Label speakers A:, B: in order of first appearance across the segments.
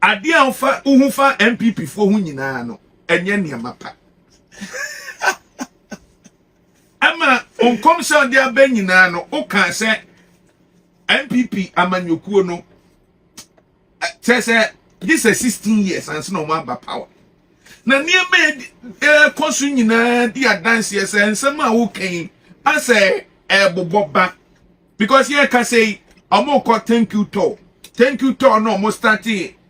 A: ade anfa uhufa NPP fo hu nyina no enye niam pa ama onkom se ode aba nyina no o kan se NPP amanyokuo no say this is 16 years and no man power na niam kosu nyina di dance yes and some a wo kan ase boboba because here can say omo ko thank you to no mo start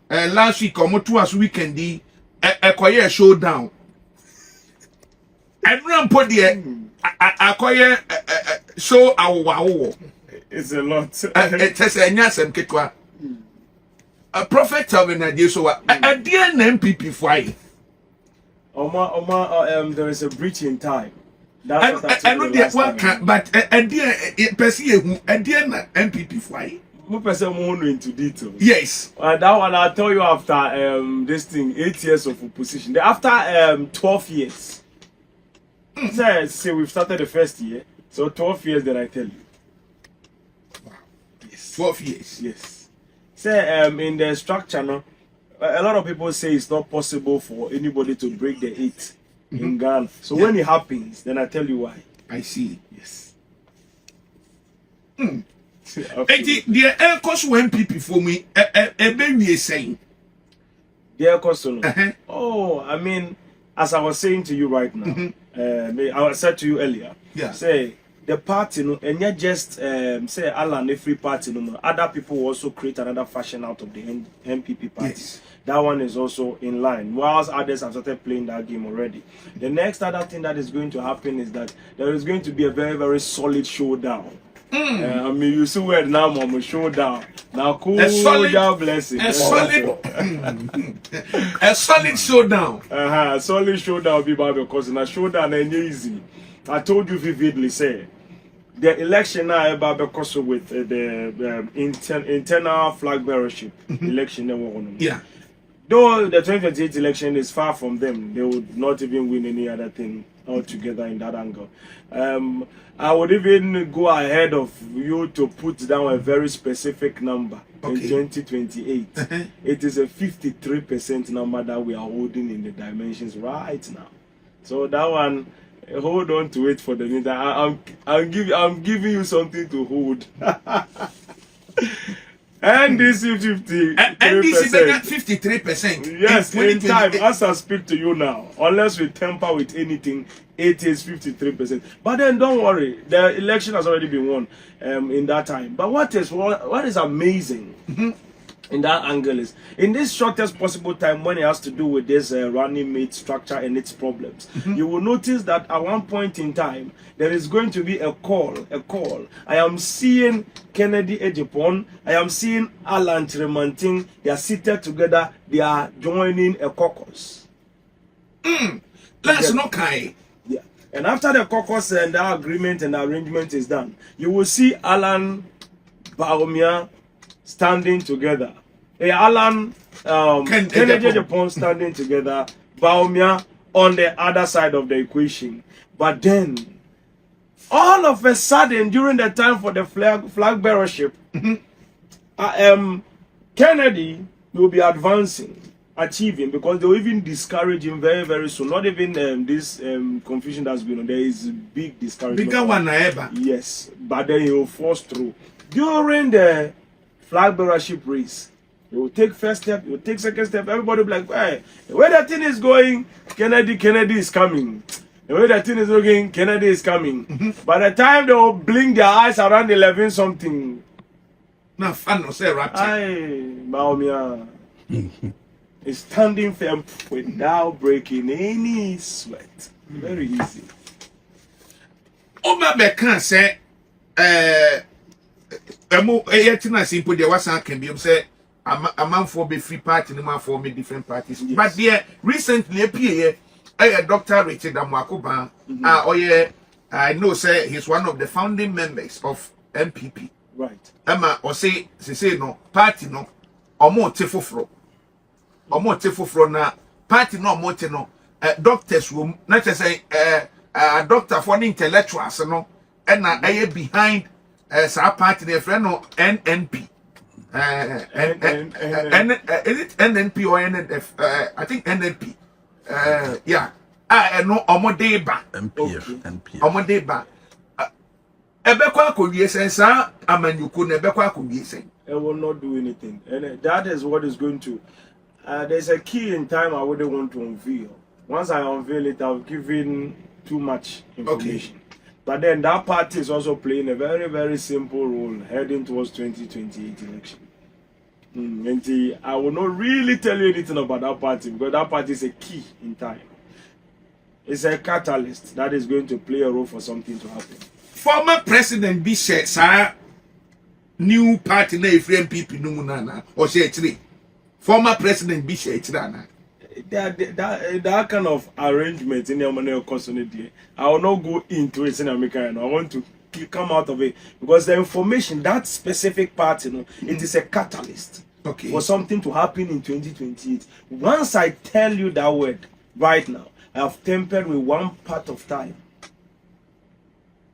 A: last week omo to as weekend di ekoye showdown everyone put there akoye show awo
B: it's a lot
A: it says anyasem ketwa a prophet Telvin idea so a dear NPP fly
B: there is a breach in time. That's
A: I know that one can, but a dear person a dear NPP fly.
B: More person more into detail.
A: Yes.
B: That one I'll tell you after this thing 8 years of opposition. After 12 years. Say we've started the first year, so 12 years that I tell you.
A: Wow. Yes. 12 years.
B: Yes. Say in the structure no, a lot of people say it's not possible for anybody to break the 8 in Ghana. So when it happens, then I tell you why.
A: I see.
B: Yes.
A: The air cost NPP for me, a baby is saying.
B: The air cost no. Oh, I mean, as I was saying to you right now, I said to you earlier.
A: Yeah.
B: Say the party, no, and not just say Alan free party, no, other people will also create another fashion out of the NPP party.
A: Yes.
B: That one is also in line. Whilst others have started playing that game already. The next other thing that is going to happen is that there is going to be a very, very solid showdown. I mean, you see where now, Mama, showdown. Now, cool,
A: a solid
B: blessing.
A: A solid showdown.
B: A solid showdown will be by because in a showdown ain't easy. I told you vividly, say. The election now about because with the internal flag bearership election.
A: Yeah.
B: Though the 2028 election is far from them, they would not even win any other thing altogether in that angle. I would even go ahead of you to put down a very specific number in 2028. It is a 53% number that we are holding in the dimensions right now. So that one, hold on to it for the minute. I'm giving you something to hold. NDC
A: 53%.
B: Yes, in time, as I speak to you now, unless we tamper with anything, it is 53%. But then don't worry, the election has already been won in that time. But what is amazing in that angle is, in this shortest possible time when it has to do with this running mate structure and its problems, you will notice that at one point in time, there is going to be a call. I am seeing Kennedy Ejipon, I am seeing Alan Tremanting, they are seated together, they are joining a caucus.
A: That's not kind.
B: Yeah. And after the caucus and the agreement and the arrangement is done, you will see Alan Baumia standing together. Alan Kennedy Ejipon standing together, Baumia on the other side of the equation. But then, all of a sudden, during the time for the flag bearership, Kennedy will be advancing, achieving, because they will even discourage him very, very soon. Not even this confusion that's been on. There is a big discouragement.
A: Bigger one ever.
B: Yes, but then he will force through. During the flag bearership race, he will take first step, he will take second step. Everybody will be like, hey, where the thing is going, Kennedy is coming. The way the thing is looking, Kennedy is coming. By the time they will blink their eyes around 11 something.
A: Now, fun no say rapture.
B: Aye, Baumia is standing firm without breaking any sweat. Very easy.
A: Oma be can say, yetina simple there was can be say a man for be free party, no man for me different parties. Yes. But there recently appear. Dr. Richard Amwakuba, I know, say he's one of the founding members of NPP.
B: Right.
A: Emma, or say no, party no, or more tifofro. Or more tifofro na, party no, more no, doctors room, not to say, a doctor for the intellectuals, no, and behind, sa party, their friend, no, NNP. Is it NNP or NNF? I think NNP. Yeah. No, Omodeba.
C: NPF. NPF.
A: Omodeba. Ebekwa kubiese sa amanyuku na ebekwa kubiese.
B: It will not do anything, and that is what is going to. There's a key in time I wouldn't want to unveil. Once I unveil it, I've given too much information. Okay. But then that party is also playing a very, very simple role heading towards 2028 election. And I will not really tell you anything about that party because that party is a key in time. It's a catalyst that is going to play a role for something to happen.
A: Former President Bishop, sir, new party na NPP no munana or say former President Bishop
B: that kind of arrangement in the money constantly. I will not go into it in America. I want to come out of it because the information that specific party, it is a catalyst for something to happen in 2028. Once I tell you that word right now, I have tempered with one part of time.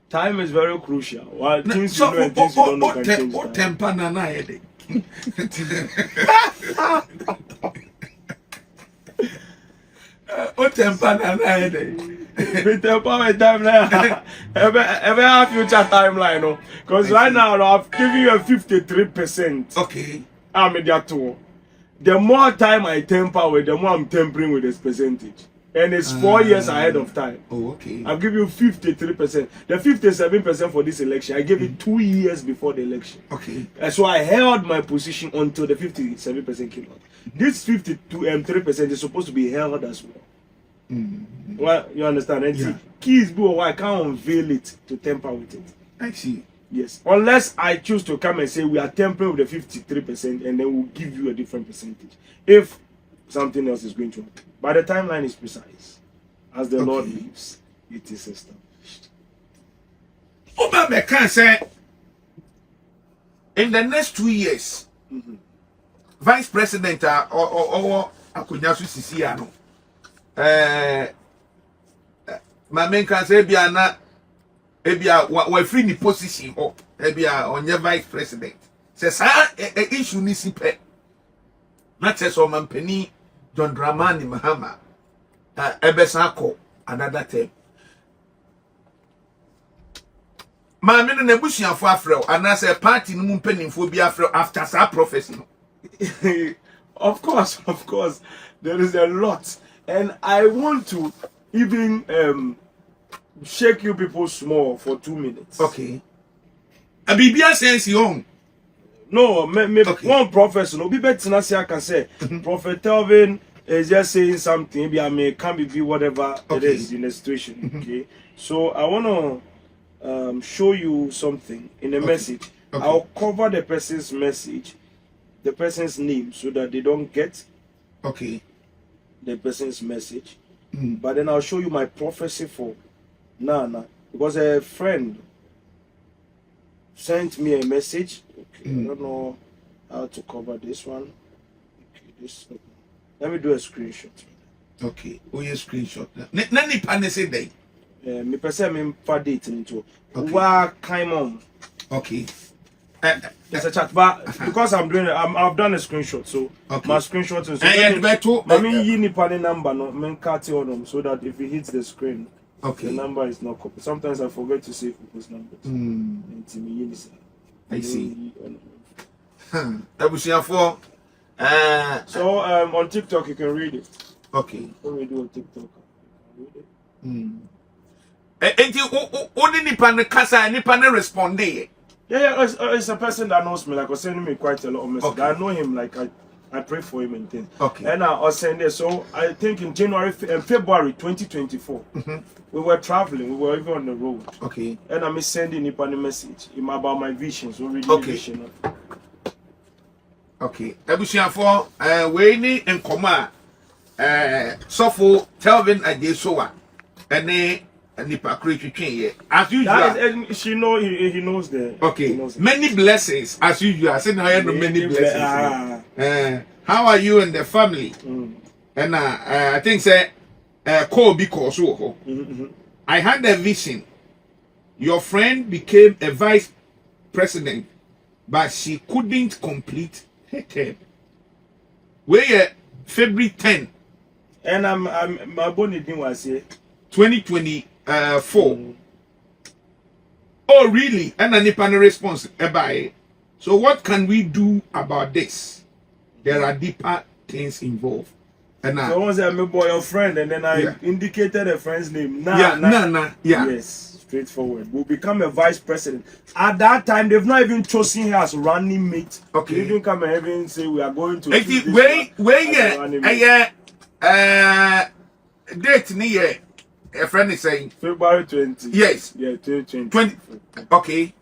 B: Time is very crucial. While things you know and things you don't know can change time.
A: Temper na o temper na
B: we temper my time now. Every have future timeline, no? Because right now I've given you a 53%.
A: Okay.
B: I'm in that too. The more time I temper with, the more I'm tempering with this percentage. And it's 4 years ahead of time.
A: Oh, okay.
B: I'll give you 53%. The 57% for this election, I gave it 2 years before the election.
A: Okay.
B: So I held my position until the 57% came out. This 3% is supposed to be held as well. Well, you understand? And see, keys, bro, I can't unveil it to temper with it.
A: I see.
B: Yes. Unless I choose to come and say we are tempering with the 53% and then we'll give you a different percentage. If something else is going to happen. But the timeline is precise. As the Lord lives, it is established.
A: Obama can say in the next 2 years, Vice President or Akunyasu Sisiano, my main can say Biana, we free the position or on your Vice President. Says, issue nisipe. Not as on man penny. John Dramani Mahama, Ebesako, another time. Mamma and Nebusian for Afro, and as a party no penny for Biafra after our prophecy.
B: Of course, there is a lot, and I want to even shake you people small for 2 minutes.
A: Okay. A BBA says you own.
B: No, one prophet, no, be better than I can say. Prophet Telvin is just saying something. Maybe I may can be whatever it is in the situation. Okay, so I want to show you something in the message. I'll cover the person's message, the person's name, so that they don't get the person's message. But then I'll show you my prophecy for Nana, because a friend sent me a message. I don't know how to cover this one. Okay, let me do a screenshot.
A: Okay, you screenshot. Nani pane say day?
B: Me person me for date into. Wa came on.
A: Okay.
B: There's a chat, but because I've done a screenshot, so my screenshot is. I mean, you need pane number, no, me cut it on them so that if it hits the screen, the number is not copied. Sometimes I forget to save people's numbers.
A: I see. So
B: on TikTok you can read it.
A: Okay.
B: When we do on TikTok, you can read it.
A: And you only nipa kasa nipa respond.
B: Yeah, it's a person that knows me. Like, was sending me quite a lot of messages. I know him. Like, I pray for him and things.
A: Okay. And
B: I was saying this. So I think in February 2024, we were traveling. We were even on the road.
A: Okay.
B: And I'm sending him a message about my visions. So really vision.
A: Okay. Ebusian for we ni enkoma Sofo Telvin Ajesowa ene nipa kretwetwe as usual.
B: She know he knows the.
A: Okay.
B: Knows
A: many blessings as usual. I say now you know many blessings. How are you and the family? And I think say Kofi also. I had a vision. Your friend became a vice president but she couldn't complete her term. Where February 10,
B: and I'm my bonnie was here
A: 2024. Oh, really? And a nipa response. So what can we do about this? There are deeper things involved. And
B: so once I met your friend, and then I indicated a friend's name.
A: Nah.
B: Yes, straightforward. Will become a vice president. At that time, they've not even chosen her as running mate.
A: Okay.
B: They didn't come and even say we are going to.
A: Date near a friend is saying
B: February 20.
A: Yes.
B: Yeah,
A: 20. Okay.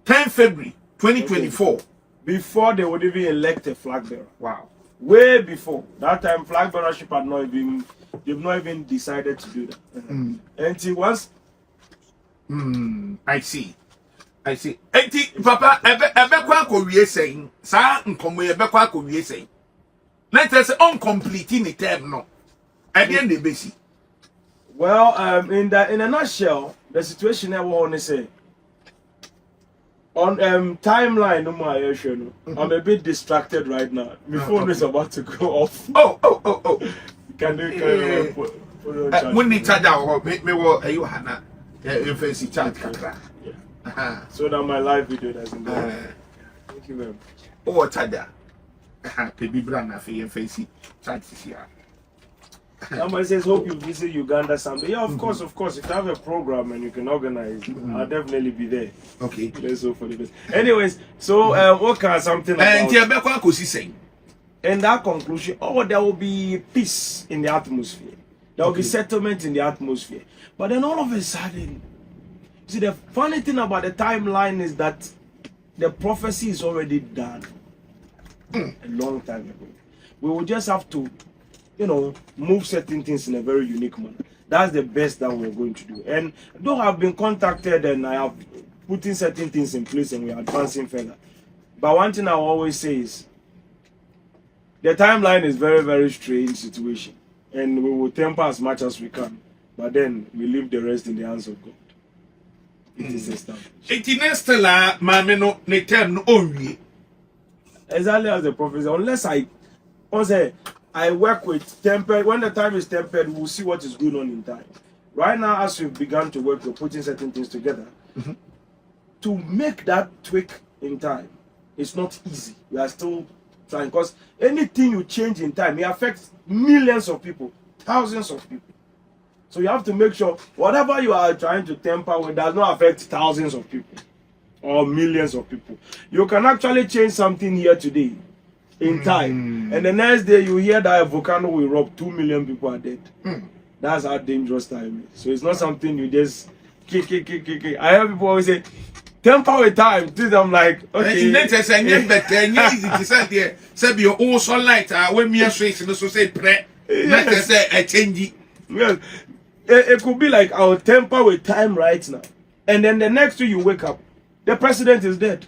A: 10 February 2024.
B: Okay. Before they would even elect a flag bearer.
A: Wow.
B: Way before that time, flag bearership had not even, they've not even decided to do that. And it was.
A: I see. Papa, ebe kwa ko wie saying, sa nkomo ebe kwa ko wie saying. Let us complete in the term no. At the end of the
B: Well, in a nutshell, the situation I want to say on timeline, no more I'm a bit distracted right now. My phone is about to go off.
A: Oh.
B: Can you put on charge?
A: When you charge out, me will you Hannah fancy charge kakra.
B: So that my live video doesn't go. Thank you very much.
A: Oh, charger. Baby brand for your fancy charge here.
B: Somebody says, hope you visit Uganda someday. Yeah, of course. If you have a program and you can organize, I'll definitely be there.
A: Okay.
B: Let's hope for the best. Anyways, so what can something about... And that conclusion, there will be peace in the atmosphere. There will be settlement in the atmosphere. But then all of a sudden, see, the funny thing about the timeline is that the prophecy is already done a long time ago. We will just have to move certain things in a very unique manner. That's the best that we're going to do. And though I've been contacted and I have put in certain things in place and we're advancing further. But one thing I always say is, the timeline is very, very strange situation. And we will temper as much as we can. But then we leave the rest in the hands of God. It is established. Exactly as the prophet said, unless I work with tempered. When the time is tempered, we'll see what is going on in time. Right now, as we've begun to work, we're putting certain things together. To make that tweak in time, it's not easy. We are still trying, because anything you change in time, it affects millions of people, thousands of people. So you have to make sure whatever you are trying to temper with does not affect thousands of people or millions of people. You can actually change something here today in time, and the next day you hear that a volcano will erupt, 2 million people are dead. That's how dangerous time is. So it's not something you just kick. I hear people always say, temper with time. I'm like, okay. Yes. It could be like, I'll temper with time right now, and then the next day you wake up, the president is dead.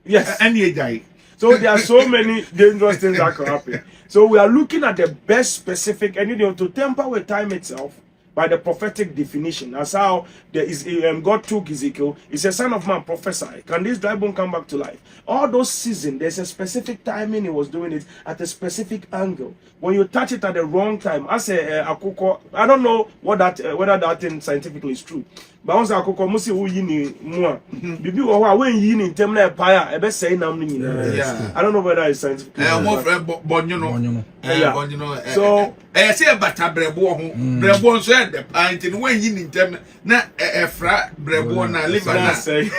B: Yes.
A: And he died.
B: So there are so many dangerous things that can happen. So we are looking at the best specific, and to temper with time itself by the prophetic definition. That's how God took Ezekiel. He said, "Son of man, prophesy. Can this dry bone come back to life?" All those seasons, there's a specific timing he was doing it at a specific angle. When you touch it at the wrong time, as a akoko, I don't know whether that thing scientifically is true. But once akoko musi uyini mua, bibi owa when yini temna empire ebe say nam ni nyina. I don't know whether it's scientific. So
A: say bata brebo ho brebo so e de pint no when yini tem na efra brebo na liver na say.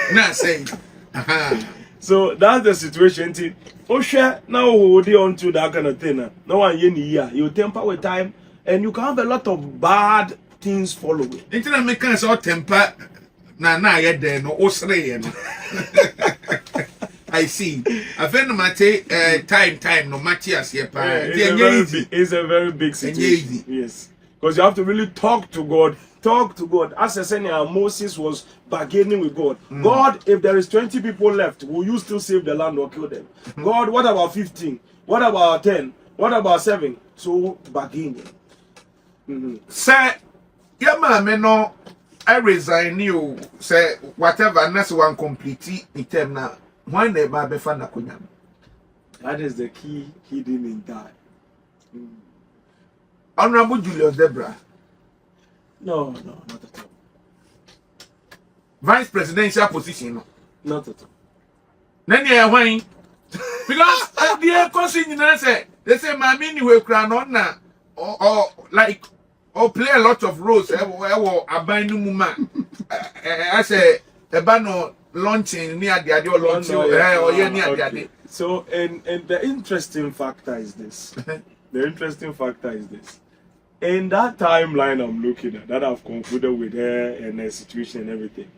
B: So that's the situation. Now hold on to that kind of thing. No one you temper with time, and you can have a lot of bad things following.
A: Internet make so temper na ye there no osre no. I see. I feel mate time no Matthias here pa.
B: It's a very big situation. Yes. Because you have to really talk to God. Talk to God. As I said, Moses was bargaining with God. God, if there is 20 people left, will you still save the land or kill them? God, what about 15? What about 10? What about 7? So bargaining.
A: Sir, your man no I resign you say whatever unless one complete the term now. Why never be fan nakunya?
B: That is the key hidden in that.
A: Honorable Julius Debra.
B: No, not at all.
A: Vice presidential position.
B: Not at all.
A: Then you why? Because the question say they say my mini will crown on now or like or play a lot of roles. Abandon woman. I say the banner launching near the idea launching or near the idea.
B: So and the interesting factor is this. The interesting factor is this. In that timeline I'm looking at, that I've concluded with her and her situation and everything,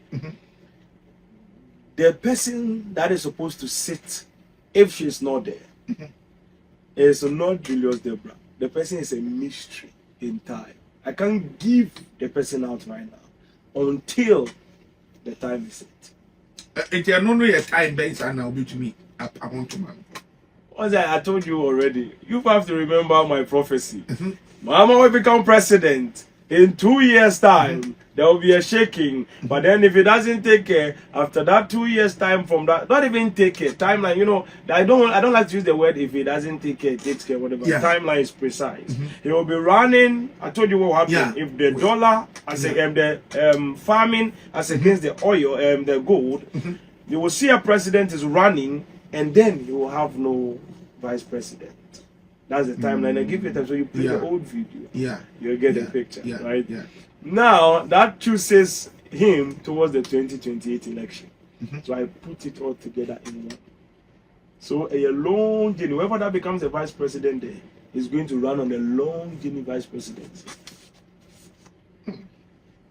B: the person that is supposed to sit, if she's not there, is not Julius Debra. The person is a mystery in time. I can't give the person out right now until the time is set.
A: If you don't know your time based and I'll be to me, I want to man.
B: Once I told you already, you have to remember my prophecy. Mama will become president in 2 years' time. There will be a shaking, but then if it doesn't take care after that 2 years' time from that, not even take care timeline. You know, I don't like to use the word if it doesn't take care, it takes care, whatever.
A: Yeah.
B: Timeline is precise. He will be running. I told you what will happen if the dollar as the farming as against the oil the gold. You will see a president is running, and then you will have no vice president. That's the timeline. I give you time, so you play the old video.
A: Yeah,
B: you'll get the picture,
A: yeah.
B: right?
A: Yeah.
B: Now that chooses him towards the 2028 election. So I put it all together in one. So a long journey. Whoever that becomes the vice president there is going to run on a long journey vice presidency.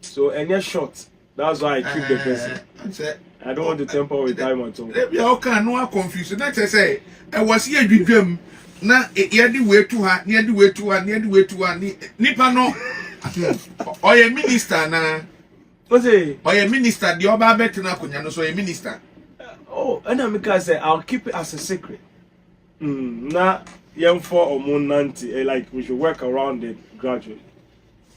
B: So any short. That's why I keep the person. I don't want to temper with time at all.
A: Maybe I can no confusion. That's I say. I was here with them. Na yedi way to her, near the way to her, near the way to her. Nipa no. Or a minister na.
B: What's it?
A: Or a minister. The oba bet na kunya no so a minister.
B: Oh, and I'm gonna say I'll keep it as a secret. Na young for or moon nanti. Like we should work around it gradually.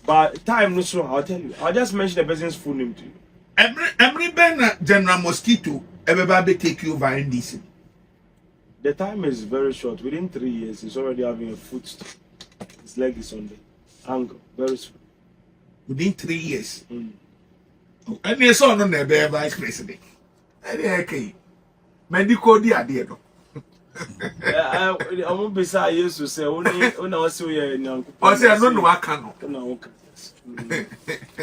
B: But time no so I'll tell you. I'll just mention the person's full name to you.
A: Every Ben General Mosquito everybody take you over NDC.
B: The time is very short. Within 3 years, he's already having a footstool. His leg is on the angle. Very soon.
A: Within 3 years. And you saw no never vice president. Okay. Medical dia though.
B: I won't be sorry. Used to say only when I was so young.
A: I say I don't know what can.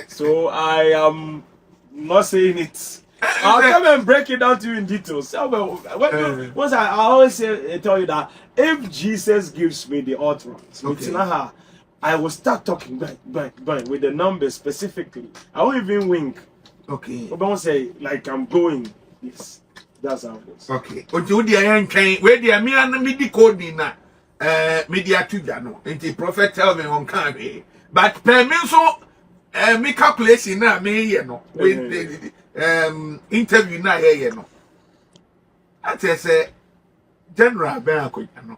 B: So I am not saying it. I'll come and break it down to you in details. Once I always say, tell you that if Jesus gives me the utterance, I will start talking with the numbers specifically. I won't even wink.
A: Okay.
B: I won't say like I'm going. Yes, that's how it is.
A: Okay. Ojo di ayan kan we di me an me di code na media tuja no. Nti prophet Telvin on kan we. But per me so me calculation na me here no. With the interview na here no. That is general ben akoya no.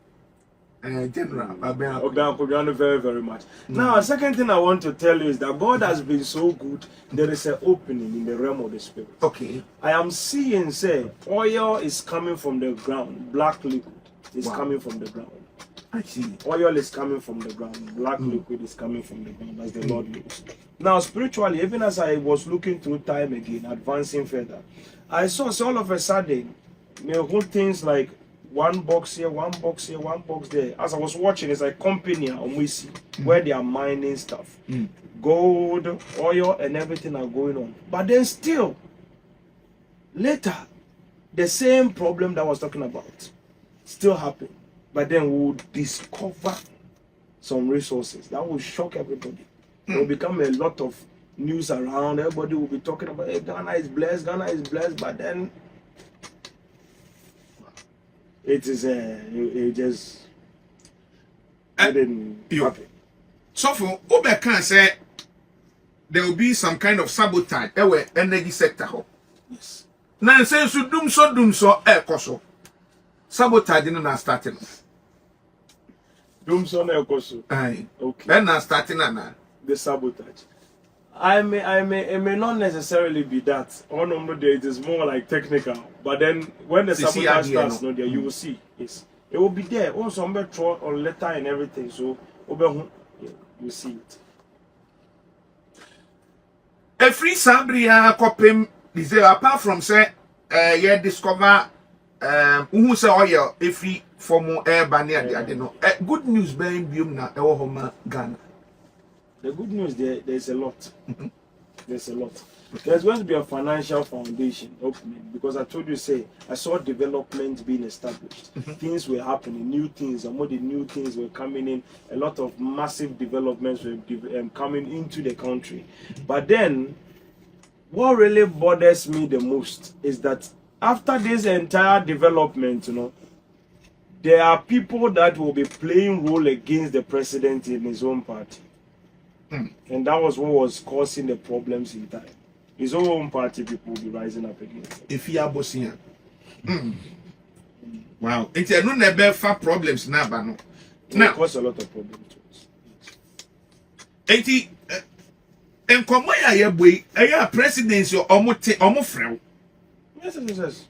A: General ben
B: akoya very very much. Now, second thing I want to tell you is that God has been so good. There is an opening in the realm of the spirit.
A: Okay.
B: I am seeing say oil is coming from the ground. Black liquid is coming from the ground.
A: I see.
B: Oil is coming from the ground. Black liquid is coming from the ground, as the Lord knows. Now, spiritually, even as I was looking through time again, advancing further, I saw so all of a sudden, whole things like one box here, one box here, one box there. As I was watching, it's like company on Wisi, where they are mining stuff. Gold, oil, and everything are going on. But then still, later, the same problem that I was talking about still happened. But then we will discover some resources that will shock everybody. There will become a lot of news around. Everybody will be talking about, hey, Ghana is blessed, but then it is it just didn't happen.
A: So for Obe can say there will be some kind of sabotage energy sector.
B: Yes.
A: Now say so doom so koso. Sabotage no na starting.
B: Doom so na koso.
A: Aye.
B: Okay.
A: Then na starting na.
B: The sabotage. it may not necessarily be that. On there, it is more like technical. But then when the sabotage starts, no, there you will see. Yes, it will be there. Also, on letter and everything. So, you see it.
A: A free Sambria copim is apart from say, yeah, discover who say oil if he for more air banner. I don't know. Good news, being boom na Homa Ghana.
B: The good news there's a lot. There's a lot. There's going to be a financial foundation opening because I told you, I saw development being established. Things were happening, new things, and more the new things were coming in. A lot of massive developments were coming into the country. But then, what really bothers me the most is that after this entire development, there are people that will be playing role against the president in his own party. And that was what was causing the problems in time. His own party people will be rising up against it.
A: If you are bossing, wow, it's a no never far problems now, but no.
B: Now, cause a lot of problems to us.
A: 80 and come where boy, presidency or frau.
B: Yes.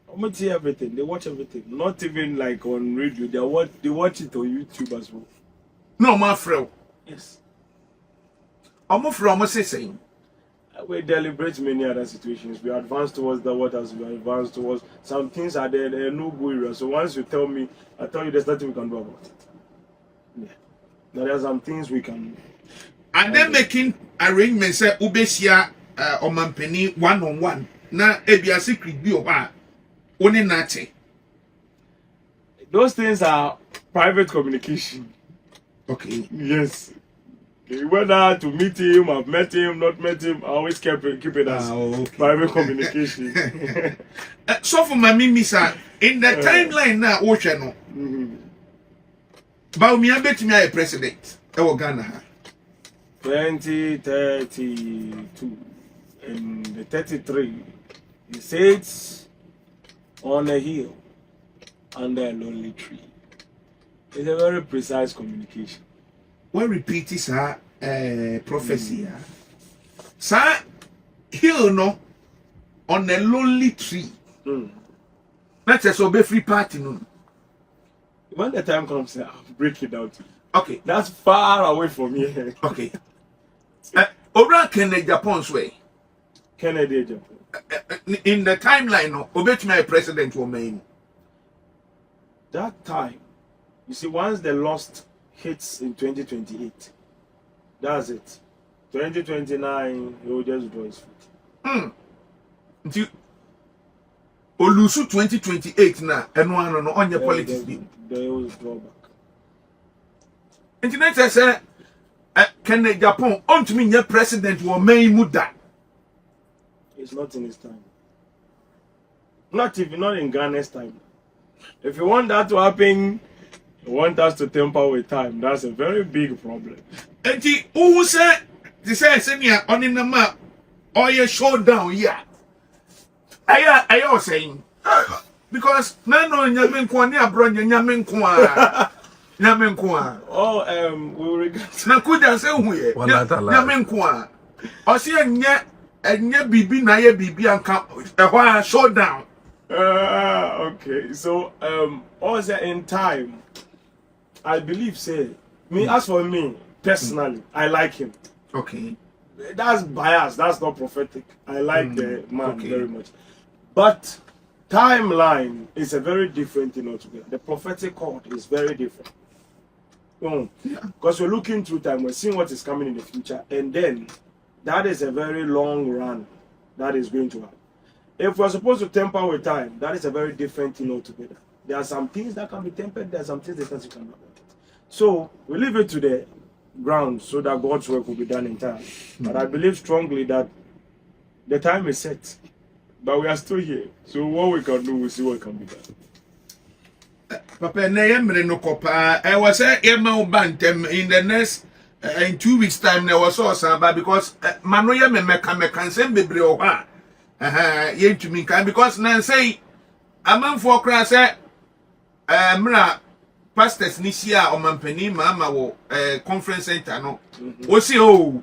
B: Almost everything. They watch everything. Not even like on radio. They watch it on YouTube as well.
A: No, my frau.
B: Yes.
A: Almost from saying.
B: We deliberate many other situations. We advance towards the waters. We advance towards some things are there. There are no go area. So once you tell me, I tell you there's nothing we can do about it. Yeah. Now there are some things we can.
A: And then making arrangements. Ubesia omampeni 1-on-1. Na ebia secret bi oba. Oni nache.
B: Those things are private communication.
A: Okay.
B: Yes. Whether to meet him, I've met him, not met him, I always keep it as private communication.
A: So for my mimisa, in the timeline now, Oceano. But me, I bet me a president. Ghana.
B: 2032 and the 33. He sits on a hill under a lonely tree. It's a very precise communication.
A: When repeat is prophecy, sir, hill no on a lonely tree. That's a so be free party no.
B: When the time comes, I'll break it down to you.
A: Okay,
B: that's far away from here.
A: Okay. Over Kennedy Japan's way.
B: Kennedy Japan.
A: In the timeline, no, obey my president will mean.
B: That time, you see, once the lost hits in 2028, that's it. 2029, he will just draw his feet.
A: Olusu 2028 na eno no onye politics bi.
B: They will draw back.
A: Internet say can Japan on to me nye president wo man mu da.
B: It's not in his time. Not in Ghana's time. If you want that to happen, you want us to temper with time. That's a very big problem.
A: Enti who say this say me on in the map or your showdown here. I was saying because no nyame nko ne abro nyame nko a nyame nko a
B: we regret
A: na kuja say hu ye nyame nko a o se enye bibi na ye bibi anka ehwa showdown.
B: Okay, so also in time, I believe as for me personally, I like him.
A: Okay,
B: that's bias, that's not prophetic. I like the man very much, but timeline is a very different thing altogether. The prophetic chord is very different. Because we're looking through time, we're seeing what is coming in the future, and then that is a very long run that is going to happen. If we're supposed to temper with time, that is a very different thing altogether. There are some things that can be tempered, there are some things that you can do about it. So we leave it to the ground so that God's work will be done in time. But I believe strongly that the time is set. But we are still here. So what we can do, we'll see what can be done.
A: Papa, no kopa. I was a bantem in the next in 2 weeks' time. There was also because Manoya me can send baby oha. Yen to me can because nan say a man for crass mra pastors nisia o mampani mama wo conference center no wo si o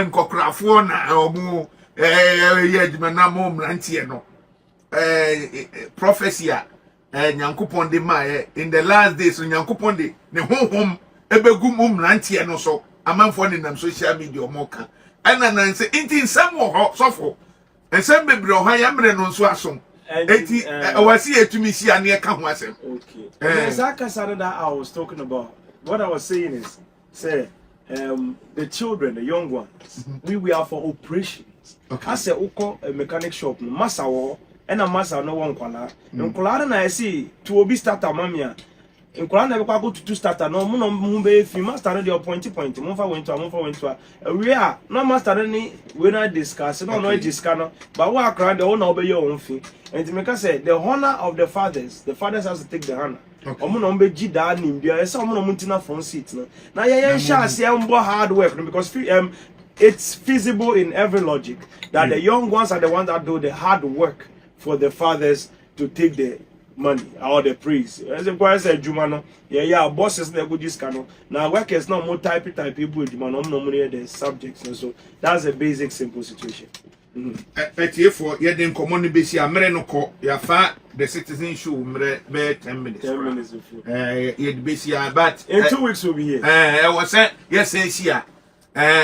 A: nkokrafo na omo ye adwuma na mo mrantie no prophecy a nyankopon de ma in the last days nyankopon de ne honhom ebegu mo mrantie no so amanfo ne nam social media o mo ka ana nan se intin sam wo ho sofo ensem bebre o ha ya mre no nso asom eti wasi etumi si ane ka ho asem.
B: Okay. Exactly that I was talking about. What I was saying is, say, the children, the young ones, we are for operations.
A: Okay.
B: I say, oko a mechanic shop, massa war, and a massa no one kola. And kola na I see to be starter mamia. In Kola never go to starter. No, no, mumbe. If you master the pointy, mumfa went to. We are no master any. We not discuss. No, no discuss. But what crowd the owner obey your own fee. And to make us say the honor of the fathers has to take the honor. Omo no be da nim bia. Esa omo no muntina front seat. Now yeah, shall say hard work because it's feasible in every logic that the young ones are the ones that do the hard work for the fathers to take the money or the praise. As the choir said, Jumano, yeah, bosses never good this cano. Now, workers no more type people, Jumano, no money the subjects. And so that's a basic, simple situation.
A: For you didn't come on the base, ya no call, ya fa the citizen show, 10 minutes. 10 minutes before. You'd be here, but
B: in 2 weeks we'll be here.
A: I was saying, yes, here.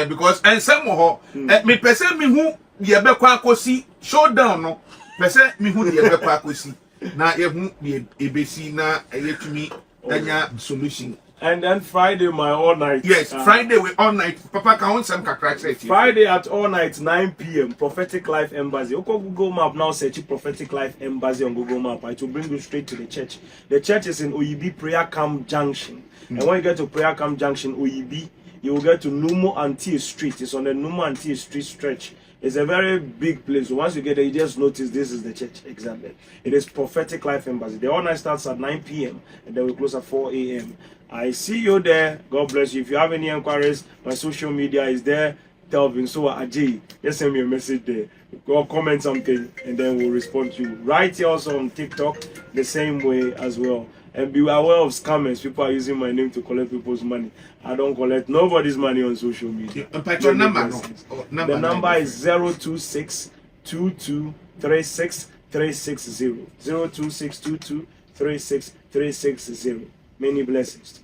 A: Because and some more, me person me who ye be Kwaku see showdown no, person me who ye be Kwaku see. Na ehu ebesi na eyetumi danya solution.
B: And then Friday my all night.
A: Yes, Friday we all night. Papa can want some kakra.
B: Friday at all night 9 p.m. Prophetic Life Embassy. Oko Google Map now search Prophetic Life Embassy on Google Map. It will bring you straight to the church. The church is in Oyibi Prayer Camp Junction. And when you get to Prayer Camp Junction Oyibi, you will get to Numo Antie Street. It's on the Numo Antie Street stretch. It's a very big place. Once you get there, you just notice this is the church. Exactly. It is Prophetic Life Embassy. The all night starts at 9 p.m. and then we close at 4 a.m. I see you there. God bless you. If you have any inquiries, my social media is there. Telvin, so Ajay, just send me a message there. Go comment something and then we'll respond to you. Right here also on TikTok, the same way as well. And be aware of scammers. People are using my name to collect people's money. I don't collect nobody's money on social media.
A: The
B: number is 026 2236 360. 026 2236 360. Many blessings.